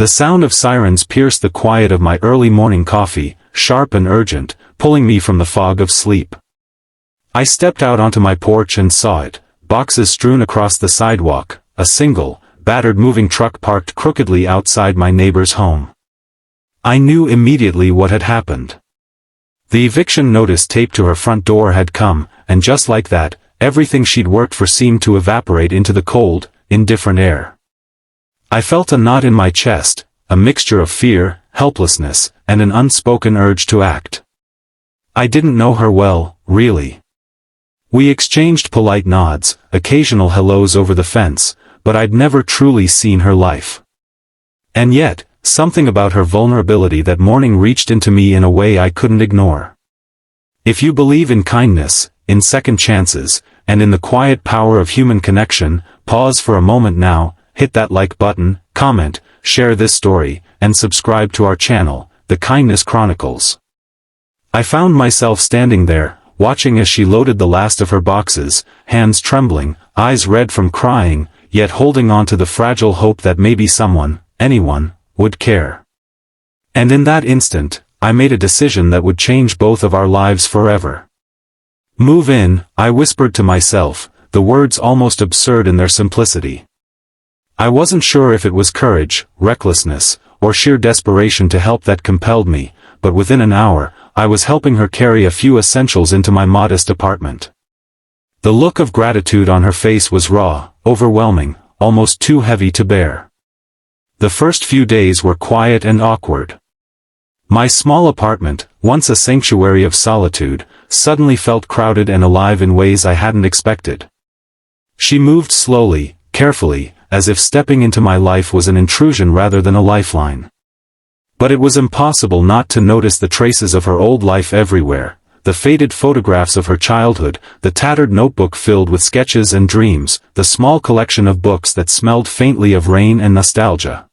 The sound of sirens pierced the quiet of my early morning coffee, sharp and urgent, pulling me from the fog of sleep. I stepped out onto my porch and saw it, boxes strewn across the sidewalk, a single, battered moving truck parked crookedly outside my neighbor's home. I knew immediately what had happened. The eviction notice taped to her front door had come, and just like that, everything she'd worked for seemed to evaporate into the cold, indifferent air. I felt a knot in my chest, a mixture of fear, helplessness, and an unspoken urge to act. I didn't know her well, really. We exchanged polite nods, occasional hellos over the fence, but I'd never truly seen her life. And yet, something about her vulnerability that morning reached into me in a way I couldn't ignore. If you believe in kindness, in second chances, and in the quiet power of human connection, pause for a moment now, hit that like button, comment, share this story, and subscribe to our channel, The Kindness Chronicles. I found myself standing there, watching as she loaded the last of her boxes, hands trembling, eyes red from crying, yet holding on to the fragile hope that maybe someone, anyone, would care. And in that instant, I made a decision that would change both of our lives forever. Move in, I whispered to myself, the words almost absurd in their simplicity. I wasn't sure if it was courage, recklessness, or sheer desperation to help that compelled me, but within an hour, I was helping her carry a few essentials into my modest apartment. The look of gratitude on her face was raw, overwhelming, almost too heavy to bear. The first few days were quiet and awkward. My small apartment, once a sanctuary of solitude, suddenly felt crowded and alive in ways I hadn't expected. She moved slowly, carefully, as if stepping into my life was an intrusion rather than a lifeline. But it was impossible not to notice the traces of her old life everywhere, the faded photographs of her childhood, the tattered notebook filled with sketches and dreams, the small collection of books that smelled faintly of rain and nostalgia.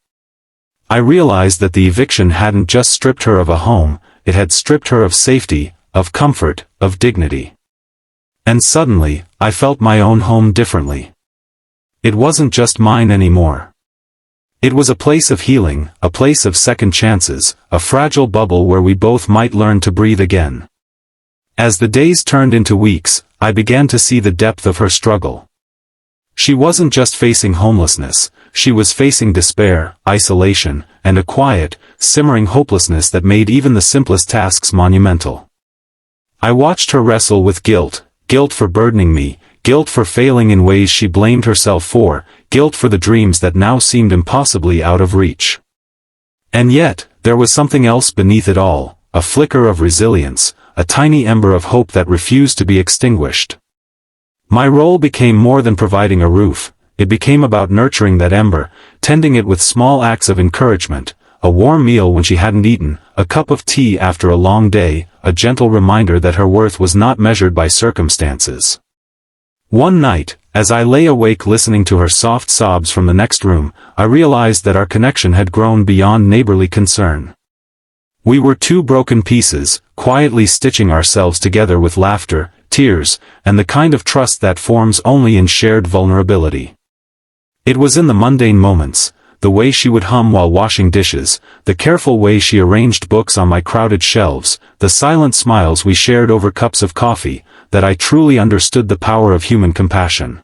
I realized that the eviction hadn't just stripped her of a home, it had stripped her of safety, of comfort, of dignity. And suddenly, I felt my own home differently. It wasn't just mine anymore. It was a place of healing, a place of second chances, a fragile bubble where we both might learn to breathe again. As the days turned into weeks, I began to see the depth of her struggle. She wasn't just facing homelessness, she was facing despair, isolation, and a quiet, simmering hopelessness that made even the simplest tasks monumental. I watched her wrestle with guilt, guilt for burdening me, guilt for failing in ways she blamed herself for, guilt for the dreams that now seemed impossibly out of reach. And yet, there was something else beneath it all, a flicker of resilience, a tiny ember of hope that refused to be extinguished. My role became more than providing a roof, it became about nurturing that ember, tending it with small acts of encouragement, a warm meal when she hadn't eaten, a cup of tea after a long day, a gentle reminder that her worth was not measured by circumstances. One night, as I lay awake listening to her soft sobs from the next room, I realized that our connection had grown beyond neighborly concern. We were two broken pieces, quietly stitching ourselves together with laughter, tears, and the kind of trust that forms only in shared vulnerability. It was in the mundane moments, the way she would hum while washing dishes, the careful way she arranged books on my crowded shelves, the silent smiles we shared over cups of coffee, that I truly understood the power of human compassion.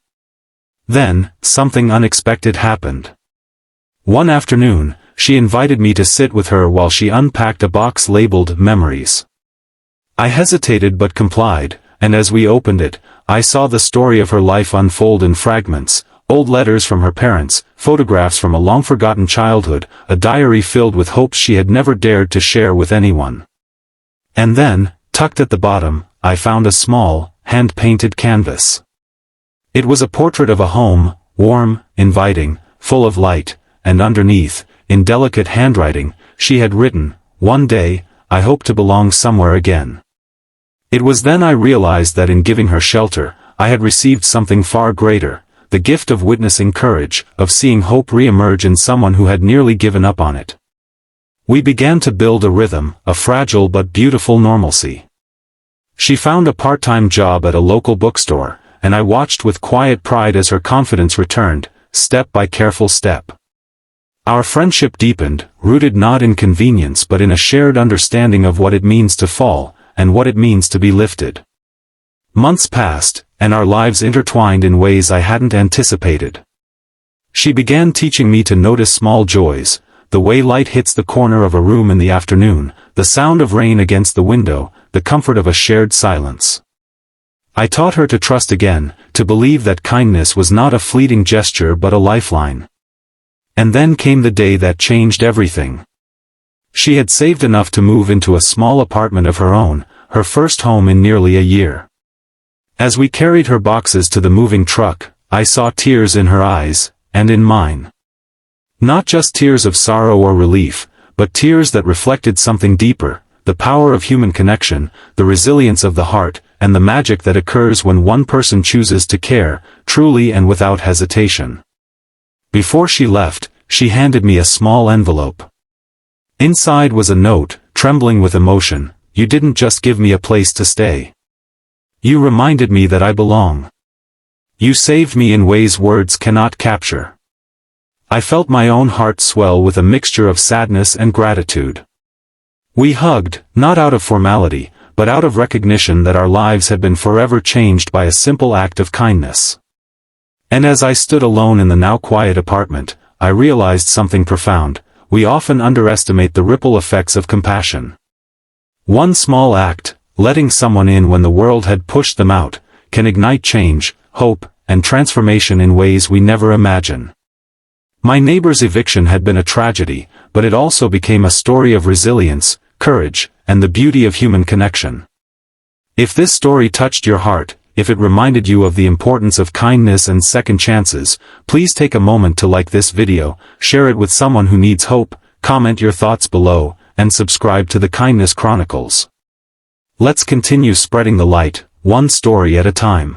Then, something unexpected happened. One afternoon, she invited me to sit with her while she unpacked a box labeled Memories. I hesitated but complied, and as we opened it, I saw the story of her life unfold in fragments, old letters from her parents, photographs from a long-forgotten childhood, a diary filled with hopes she had never dared to share with anyone. And then, tucked at the bottom, I found a small, hand-painted canvas. It was a portrait of a home, warm, inviting, full of light, and underneath, in delicate handwriting, she had written, "One day, I hope to belong somewhere again." It was then I realized that in giving her shelter, I had received something far greater, the gift of witnessing courage, of seeing hope re-emerge in someone who had nearly given up on it. We began to build a rhythm, a fragile but beautiful normalcy. She found a part-time job at a local bookstore, and I watched with quiet pride as her confidence returned, step by careful step. Our friendship deepened, rooted not in convenience but in a shared understanding of what it means to fall, and what it means to be lifted. Months passed, and our lives intertwined in ways I hadn't anticipated. She began teaching me to notice small joys, the way light hits the corner of a room in the afternoon, the sound of rain against the window, the comfort of a shared silence. I taught her to trust again, to believe that kindness was not a fleeting gesture but a lifeline. And then came the day that changed everything. She had saved enough to move into a small apartment of her own, her first home in nearly a year. As we carried her boxes to the moving truck, I saw tears in her eyes, and in mine. Not just tears of sorrow or relief, but tears that reflected something deeper, the power of human connection, the resilience of the heart, and the magic that occurs when one person chooses to care, truly and without hesitation. Before she left, she handed me a small envelope. Inside was a note, trembling with emotion. "You didn't just give me a place to stay. You reminded me that I belong. You saved me in ways words cannot capture." I felt my own heart swell with a mixture of sadness and gratitude. We hugged, not out of formality, but out of recognition that our lives had been forever changed by a simple act of kindness. And as I stood alone in the now quiet apartment, I realized something profound. We often underestimate the ripple effects of compassion. One small act, letting someone in when the world had pushed them out, can ignite change, hope, and transformation in ways we never imagine. My neighbor's eviction had been a tragedy, but it also became a story of resilience, courage, and the beauty of human connection. If this story touched your heart, if it reminded you of the importance of kindness and second chances, please take a moment to like this video, share it with someone who needs hope, comment your thoughts below, and subscribe to the Kindness Chronicles. Let's continue spreading the light, one story at a time.